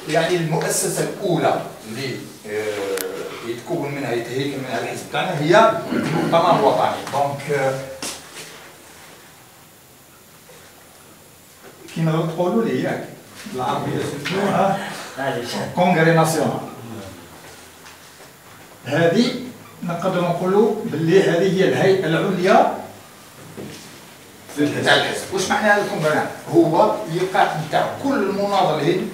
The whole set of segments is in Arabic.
يعني المؤسسه الاولى اللي يتكون منها يتهيكل منها الحزب تاعنا هي المؤتمر الوطني. دونك كيما تقولوا لي ياك بالعربيه سميوها كونغري ناسيونال. هذه نقدر نقولوا باللي هذه هي الهيئه العليا تاع الحزب. واش معنى هذا الكونغري؟ هو اللقاء نتاع كل المناضلين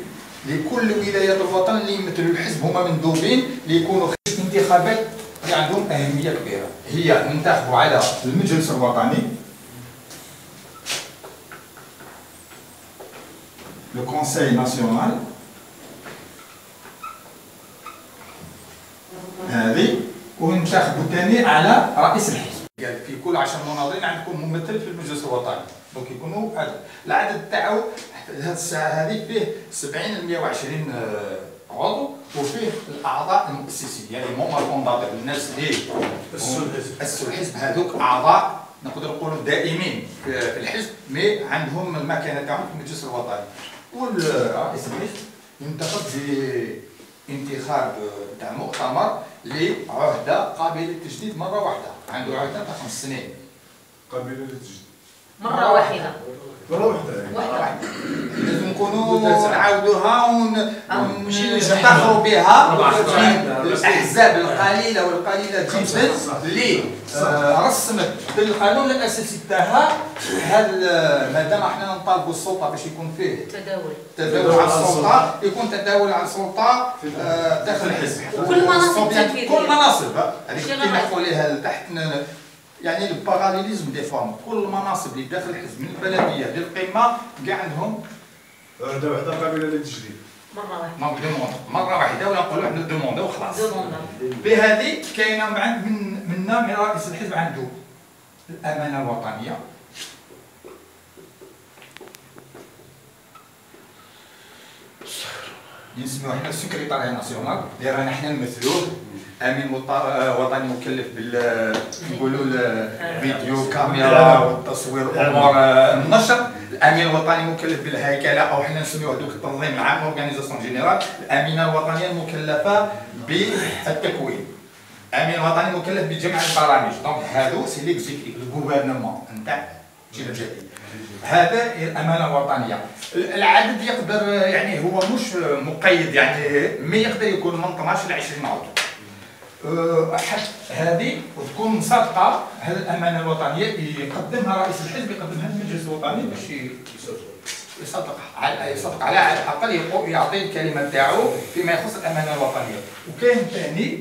لكل ولايات الوطن اللي يمثلوا الحزب، هما مندوبين ليكونوا خارج انتخابات اللي عندهم اهميه كبيره. هي ننتخبوا على المجلس الوطني، لو كونساي ناسيونال، هذه، وننتخبوا ثاني على رئيس الحزب. قال في كل 10 مناضلين عندكم ممثل في المجلس الوطني، دونك يكونوا العدد تاعو هذه الساعه هذه فيه 70 ل 120 عضو، وفيه الاعضاء المؤسسين يعني مومبر فونداتور، الناس اللي اسسوا الحزب هذوك اعضاء نقدر نقولوا دائمين في الحزب، مي عندهم المكانه تاعهم في المجلس الوطني. والرئيس الحزب ينتخب بانتخاب تاع مؤتمر لعهده قابله للتجديد مره واحده، عنده عهده تاع 5 سنين قابله للتجديد مرة واحدة. مرة واحدة لازم نكونوا نعاودوها ونفتخروا بها الاحزاب القليله والقليله جدا اللي رسمت بالقانون الاساسي تاعها هذا. مادام احنا نطالبوا السلطه باش يكون فيه تداول على السلطه، يكون تداول على السلطه داخل الحزب. كل مناصب تنفيذيه، كل مناصب هذيك كيما نقول لها تحت يعني الباراليليزم دي فورم. كل المناصب اللي داخل الحزب من البلديه للقمه كاع عندهم عهده واحده قابله للتجديد مره واحده، ولا نقولوا عندنا دوموند وخلاص. بهذه كاينه منا من رئيس الحزب عنده الامانه الوطنيه، نسميوه حنا السكرتاريه ناسيونال اللي رانا حنا نمثلوه. امين وطني مكلف نقولوا الفيديو كاميرا والتصوير امور النشر. الامين الوطني مكلف بالهيكله او حنا نسميوه دوك التنظيم العام اورغانيزاسيون جينيرال. الامينه الوطنيه المكلفه بالتكوين. الامين الوطني مكلف بجمع البرامج. دونك هادو سي ليكزيكتيف الغوفرنمون نتاع الجيل الجديد. هذا الامانه الوطنيه. العدد يقدر يعني هو مش مقيد يعني، مي يقدر يكون من 12 ل 20 عضو. هذه وتكون مصادقه. هذه الامانه الوطنيه يقدمها رئيس الحزب، يقدمها للمجلس الوطني باش يصدق على الاقل يعطي الكلمه تاعو فيما يخص الامانه الوطنيه. وكاين ثاني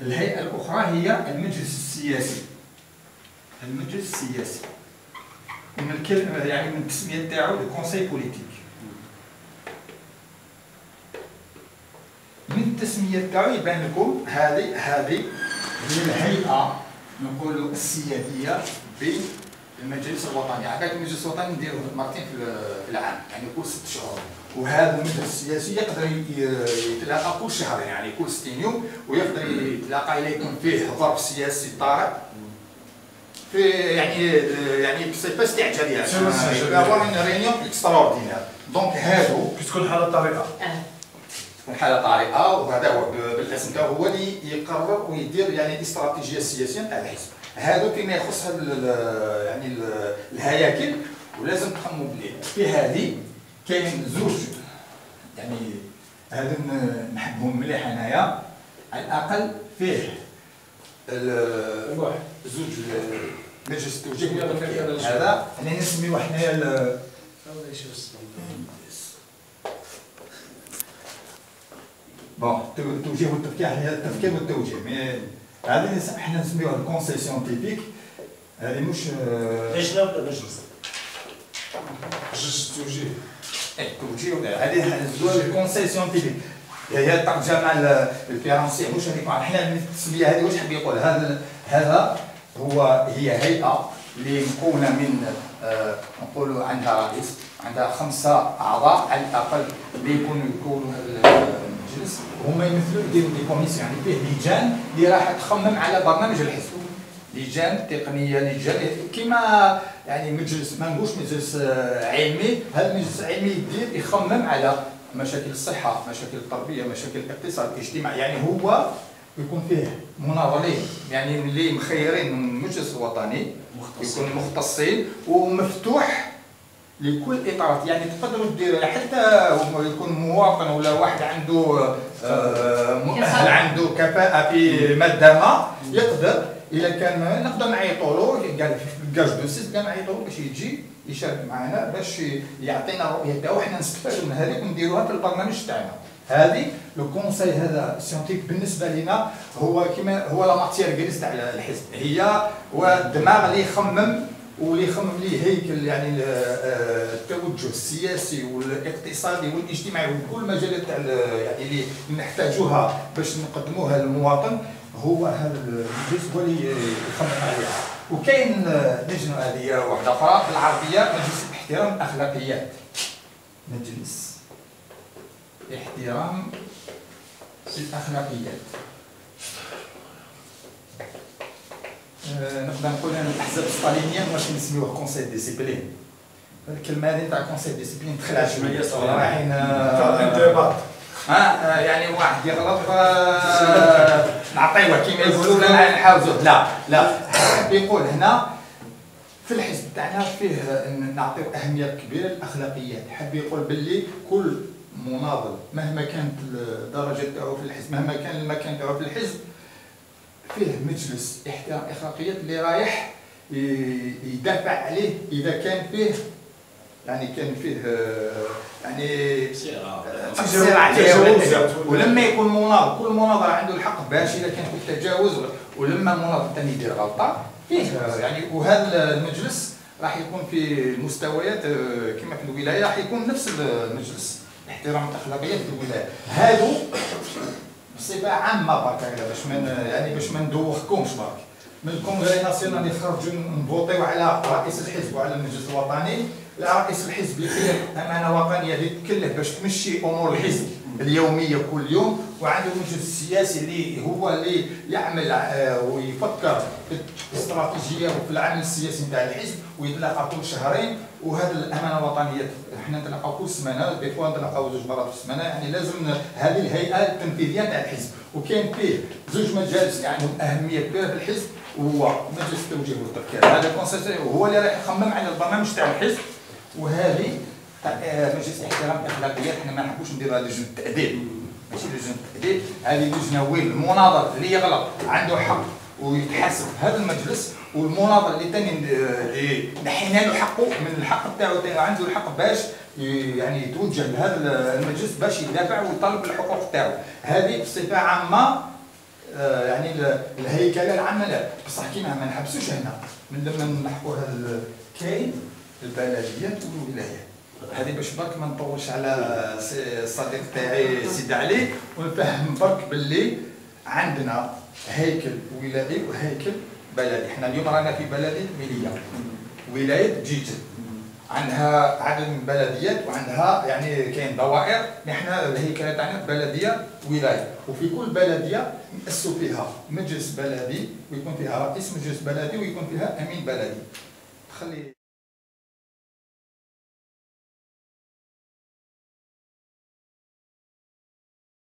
الهيئه الاخرى هي المجلس السياسي. المجلس السياسي من الكلمه يعني من التسميه تاعو الكونساي بوليتيك. من التسميه تاعو يبان لكم هذه هي الهيئه نقولوا السياديه بالمجلس الوطني. عاد المجلس الوطني نديروه مرتين في العام يعني كل 6 شهور. وهذا المجلس السياسي يقدر يتلاقى كل شهر يعني كل 60 يوم، ويقدر يتلاقى الا يكون فيه ظرف سياسي طارئ في يعني بصفه استعجاليه هو من رينيون اكستراوردينير. دونك هادو كتكون حاله طارئه حاله طارئه، وهذا هو بالاسم تاعو هو اللي يقرر ويدير يعني الاستراتيجيه السياسيه تاع الحزب. هادو فيما يخص يعني الهياكل ولازم تخموا بلي في هذه كاين زوج يعني هذا نحبهم مليح انايا على الاقل فيه زوج مجلس التوجيه هذا اللي نسميوه حنايا بون التوجيه والتفكير هي التفكير والتوجيه. مي هذه حنا نسميوها الكونساي سيونتيفيك. هذه مش عشنا ولا مجلس التوجيه. التوجيه هذه نسميوها الكونساي سيونتيفيك. هي الترجمه الفرنسيه مش هذيك. حنا التسميه هذه واش حاب يقول هذا هي هيئه اللي مكونه من نقولوا عندها رئيس، عندها 5 اعضاء على الاقل اللي يكونوا المجلس، هما يمثلوا يديروا دي كوميسيون يعني فيه لجان اللي راح تخمم على برنامج الحزب. لجان تقنيه، لجان كيما يعني مجلس ما نقولش مجلس علمي. هذا المجلس العلمي يدير يخمم على مشاكل الصحه، مشاكل التربيه، مشاكل الاقتصاد، الاجتماع، يعني هو يكون فيه مناضلين يعني اللي مخيرين من المجلس الوطني، يكون مختصين ومفتوح لكل اطارات. يعني تقدروا ديروا حتى يكون مواطن ولا واحد عنده مؤهل عنده كفاءه في ماده ما، يقدر اذا كان نقدر نعيطوا له قال في كاج دو سيس كان نعيطوا له باش يجي يشارك معنا باش يعطينا الرؤيه تاعو، حنا نستفادوا من هذيك ونديروها في البرنامج تاعنا. هذه لو كونساي هذا سيونتيك بالنسبه لنا هو كيما هو لا ماتيير غريس تاع الحزب، هي والدماغ اللي يخمم واللي يخمم ليه هيكل يعني التوجه السياسي والاقتصادي والاجتماعي وكل مجالات تاع يعني اللي نحتاجوها باش نقدموها للمواطن، هو هذا المجلس هو اللي يخمم عليها. وكاين لجنه هذه واحده اخرى بالعربيه، مجلس احترام الاخلاقيات. مجلس احترام الاخلاقيات. نقدر نقول ان الاحزاب الستالينيه واش نسميوه كونساي ديسيبلين. الكلمه هذه تاع كونساي ديسيبلين تخلع شويه رايحين انضباط. يعني واحد يغلط نعطيوه كيما يقولوا لا نحاوزوه. لا حاب يقول هنا في الحزب تاعنا فيه نعطيو اهميه كبيره للاخلاقيات. حاب يقول باللي كل مناضل مهما كانت الدرجه تاعو في الحزب، مهما كان المكان تاعو في الحزب، فيه مجلس احترام الاخلاقيات اللي رايح يدافع عليه اذا كان فيه يعني كان فيه يعني تقصير عليه ولما يكون مناضل، كل مناضل عنده الحق باش اذا كان فيه تجاوز ولما المناضل الثاني يدير غلطه فيه يعني. وهذا المجلس راح يكون في المستويات كما في الولايه، راح يكون نفس المجلس احترام الاخلاقيات في الولايه. هادو بصفه عامه برك باش من يعني باش ما ندوخكمش برك من الكونغري ناسيونال يخرجوا نفوطيو على رئيس الحزب وعلى المجلس الوطني. رئيس الحزب يخير امانه وطنيه اللي تكلف باش تمشي امور الحزب اليوميه كل يوم، وعنده المجلس السياسي اللي هو اللي يعمل ويفكر في الاستراتيجيه وفي العمل السياسي نتاع الحزب، ويتلاقى كل شهرين. وهذا الامانه الوطنيه حنا نتلاقاو كل سمانه، دي فوا نتلاقاو 2 مرات في السمانه، يعني لازم هذه الهيئه التنفيذيه نتاع الحزب. وكاين فيه 2 مجالس اللي عندهم اهميه كبيره في الحزب، هو مجلس التوجيه والتفكير، هذا الكونسيل هو اللي راح يخمم على البرنامج تاع الحزب. وهذه مجلس احترام الاخلاقيات حنا ما نحبوش نديروها لجنه التاديب، ماشي لجنه التاديب، هذه لجنه وين المناضل اللي يغلط عنده حق ويتحاسب في هذا المجلس، والمناضل اللي ثاني اللي نحينا له حقه من الحق تاعو عنده الحق باش يعني يتوجه لهذا المجلس باش يدافع ويطالب الحقوق تاعو. هذه بصفه عامه يعني الهيكله العامه. لا بصح كيما ما نحبسوش هنا من لما نحكوا هذا كاين البلديات والولايات. هذه باش برك ما نطولش على الصديق تاعي سيدي علي، ونفهم برك باللي عندنا هيكل ولائي وهيكل بلدي. احنا اليوم رانا في بلديه ميليه، ولايه جيجل عندها عدد من البلديات وعندها يعني كاين دوائر. احنا الهيكله تاعنا بلديه ولايه، وفي كل بلديه نأسسوا فيها مجلس بلدي ويكون فيها رئيس مجلس بلدي ويكون فيها امين بلدي. تخلي